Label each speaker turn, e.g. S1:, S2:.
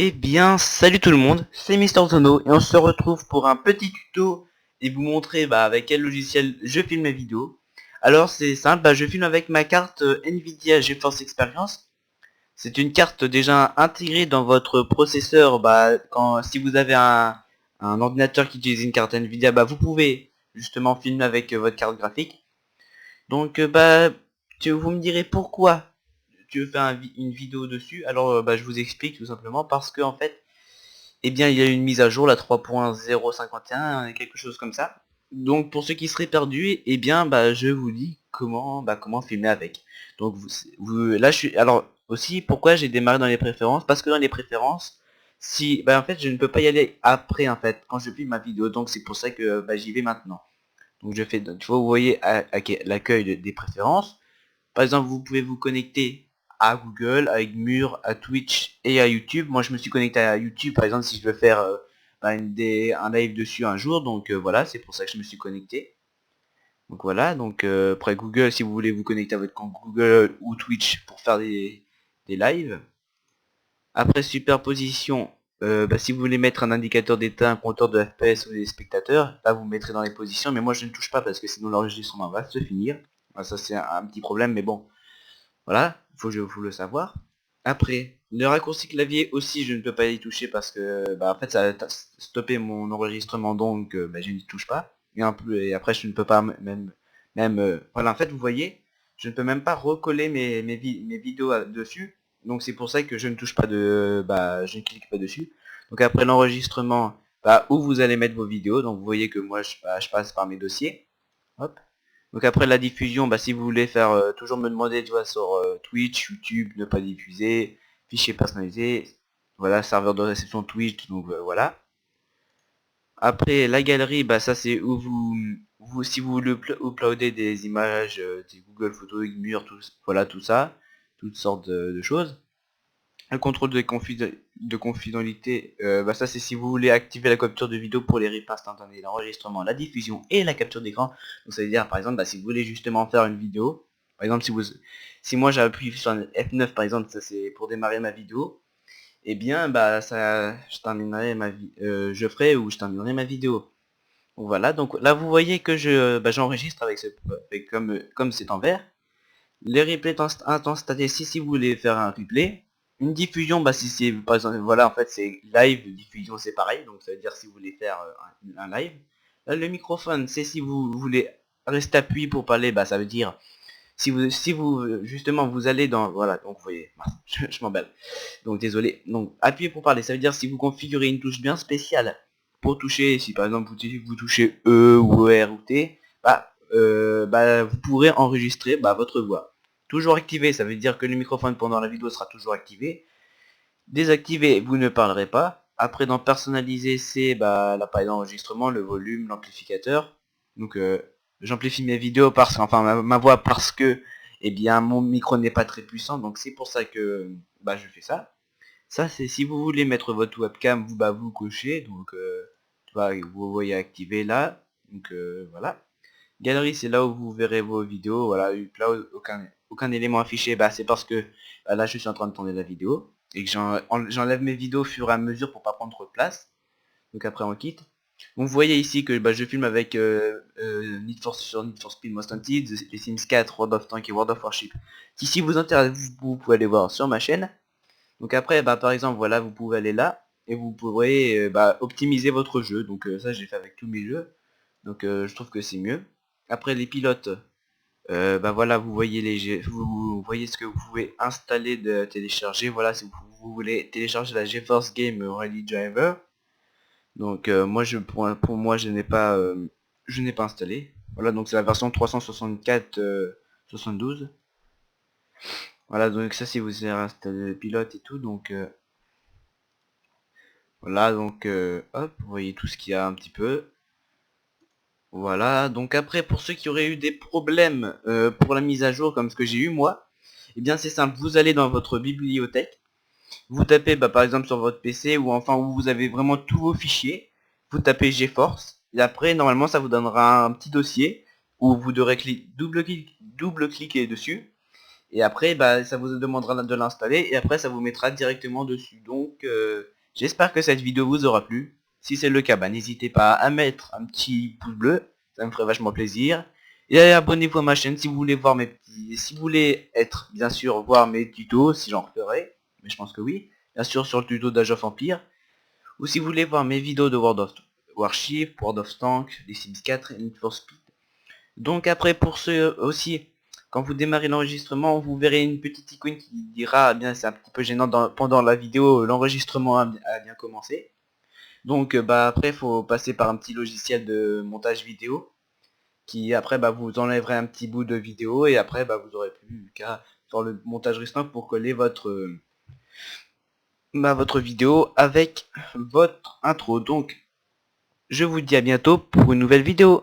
S1: Eh bien, salut tout le monde, c'est Mister Zono et on se retrouve pour un petit tuto et vous montrer avec quel logiciel je filme mes vidéos. Alors c'est simple, je filme avec ma carte Nvidia GeForce Experience. C'est une carte déjà intégrée dans votre processeur. Si vous avez un ordinateur qui utilise une carte Nvidia, vous pouvez justement filmer avec votre carte graphique. Donc vous me direz pourquoi tu veux faire une vidéo dessus. Alors je vous explique tout simplement parce que en fait eh bien il y a une mise à jour, la 3.051, quelque chose comme ça. Donc pour ceux qui seraient perdus, eh bien je vous dis comment filmer avec. Donc là je suis. Alors aussi pourquoi j'ai démarré dans les préférences, parce que dans les préférences, si en fait je ne peux pas y aller après en fait quand je filme ma vidéo, donc c'est pour ça que j'y vais maintenant. Donc je fais, tu vois, vous voyez l'accueil des préférences. Par exemple, vous pouvez vous connecter à Google, à Mur, à Twitch et à YouTube. Moi, je me suis connecté à YouTube, par exemple, si je veux faire un live dessus un jour. Donc voilà, c'est pour ça que je me suis connecté. Donc voilà, donc après Google, si vous voulez vous connecter à votre compte Google ou Twitch pour faire des lives. Après superposition, si vous voulez mettre un indicateur d'état, un compteur de FPS ou des spectateurs, là vous mettrez dans les positions, mais moi je ne touche pas parce que sinon l'enregistrement va se finir. Ça c'est un petit problème, mais bon, voilà, faut le savoir. Après, le raccourci clavier aussi, je ne peux pas y toucher parce que en fait ça a stoppé mon enregistrement, donc je n'y touche pas. Et après je ne peux pas voilà, en fait vous voyez, je ne peux même pas recoller mes vidéos dessus. Donc c'est pour ça que je ne touche pas je ne clique pas dessus. Donc après l'enregistrement, où vous allez mettre vos vidéos, donc vous voyez que moi je passe par mes dossiers. Hop. Donc après la diffusion, si vous voulez faire toujours me demander, tu vois, sur Twitch, YouTube, ne pas diffuser, fichier personnalisé, voilà, serveur de réception Twitch, donc voilà. Après la galerie, ça c'est où si vous voulez uploader des images, des Google Photos, Mur, voilà tout ça, toutes sortes de choses. Le contrôle de confidentialité, ça c'est si vous voulez activer la capture de vidéo pour les replays instantanés, l'enregistrement, la diffusion et la capture d'écran. Donc ça veut dire par exemple si vous voulez justement faire une vidéo, par exemple si moi j'appuie sur un F9 par exemple, ça c'est pour démarrer ma vidéo, et bien ça je terminerai je ferai ou je terminerai ma vidéo. Donc voilà, donc là vous voyez que j'enregistre comme c'est en vert. Les replays instantanés, si vous voulez faire un replay. Une diffusion, si c'est par exemple, voilà, en fait c'est live, diffusion c'est pareil, donc ça veut dire si vous voulez faire un live. Là, le microphone, c'est si vous voulez rester appuyé pour parler, ça veut dire si vous justement vous allez dans, voilà, donc vous voyez, je m'emballe, donc désolé, donc appuyer pour parler, ça veut dire si vous configurez une touche bien spéciale pour toucher, si par exemple vous touchez E ou R ou T, vous pourrez enregistrer votre voix. Toujours activé, ça veut dire que le microphone pendant la vidéo sera toujours activé. Désactivé, vous ne parlerez pas. Après dans personnaliser, c'est l'appareil d'enregistrement, le volume, l'amplificateur. Donc j'amplifie mes vidéos ma voix parce que mon micro n'est pas très puissant, donc c'est pour ça que je fais ça. Ça c'est si vous voulez mettre votre webcam, vous cochez, donc vous voyez activer là. Donc voilà. Galerie, c'est là où vous verrez vos vidéos. Voilà, là aucun élément affiché, c'est parce que là je suis en train de tourner la vidéo et que j'enlève mes vidéos au fur et à mesure pour pas prendre trop de place. Donc après on quitte. Donc vous voyez ici que je filme avec Need for Speed Most Wanted, les Sims 4, World of Tanks et World of Warship. Si vous intéresse, vous pouvez aller voir sur ma chaîne. Donc après, par exemple, voilà, vous pouvez aller là et vous pourrez optimiser votre jeu. Donc ça, j'ai fait avec tous mes jeux. Donc je trouve que c'est mieux. Après les pilotes, voilà, vous voyez ce que vous pouvez installer, de télécharger. Voilà, si vous voulez télécharger la GeForce Game Rally Driver. Donc moi, pour moi, je n'ai pas installé. Voilà, donc c'est la version 364 72. Voilà, donc ça, si vous avez installé le pilote et tout, donc voilà, donc hop, vous voyez tout ce qu'il y a un petit peu. Voilà, donc après pour ceux qui auraient eu des problèmes pour la mise à jour comme ce que j'ai eu moi, eh bien c'est simple, vous allez dans votre bibliothèque, vous tapez par exemple sur votre PC ou enfin où vous avez vraiment tous vos fichiers, vous tapez GeForce, et après normalement ça vous donnera un petit dossier où vous devrez double-cliquer dessus, Et après bah ça vous demandera de l'installer et après ça vous mettra directement dessus. Donc j'espère que cette vidéo vous aura plu. Si c'est le cas, bah n'hésitez pas à mettre un petit pouce bleu, ça me ferait vachement plaisir. Et abonnez-vous à ma chaîne si vous voulez voir mes petits. Si vous voulez être bien sûr voir mes tutos, si j'en ferai, mais je pense que oui. Bien sûr sur le tuto d'Age of Empire. Ou si vous voulez voir mes vidéos de World of Warship, World of Tanks, les Sims 4 et Need for Speed. Donc après pour ceux aussi, quand vous démarrez l'enregistrement, vous verrez une petite icône qui dira, bien c'est un petit peu gênant pendant la vidéo, l'enregistrement a bien commencé. Donc bah après faut passer par un petit logiciel de montage vidéo qui après bah vous enlèverez un petit bout de vidéo et après bah vous aurez plus qu'à faire le montage restant pour coller votre vidéo avec votre intro. Donc je vous dis à bientôt pour une nouvelle vidéo.